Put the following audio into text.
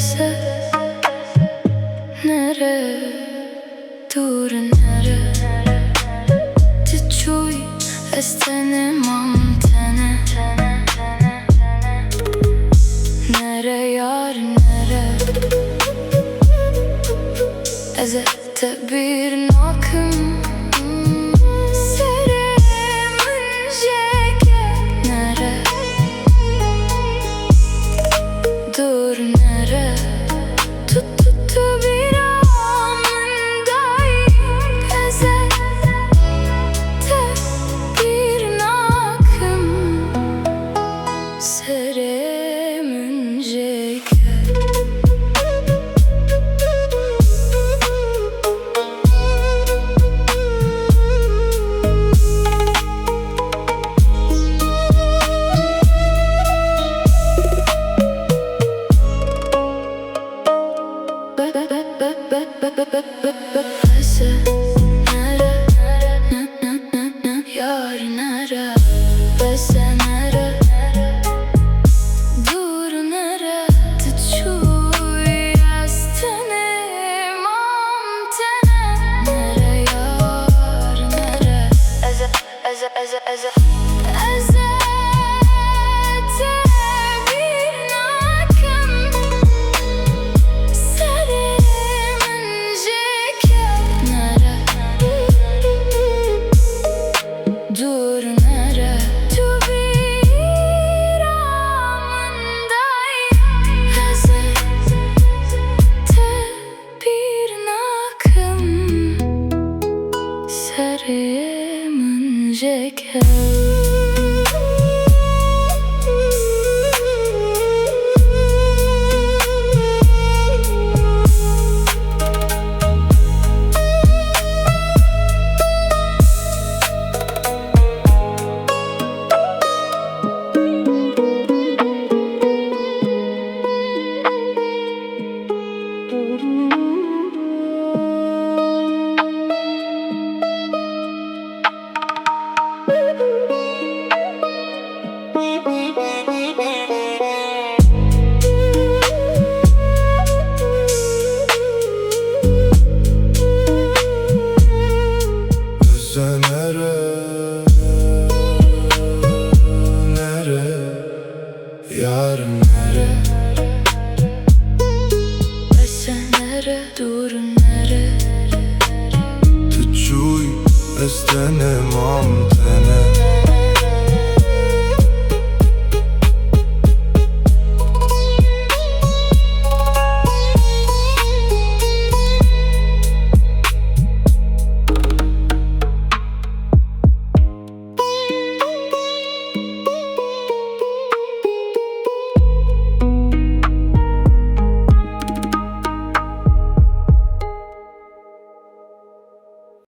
Bese nere dur nere Ti quj estene mam tene Nere yar nere Eze te bîrnakim Serê jêke nere dur nere Tu bîramındayım Eze te bîrnakim Serê jêke Bese nere yar nere Bese nere dur nere Ti quj estene mam tene Nere yar nere Eze te bîrnakim Serê jêke nere dur nere Tu bîramındayım Eze te bîrnakim Serê jêke Nere yar nere Bese nere dur nere Ti quj estene mam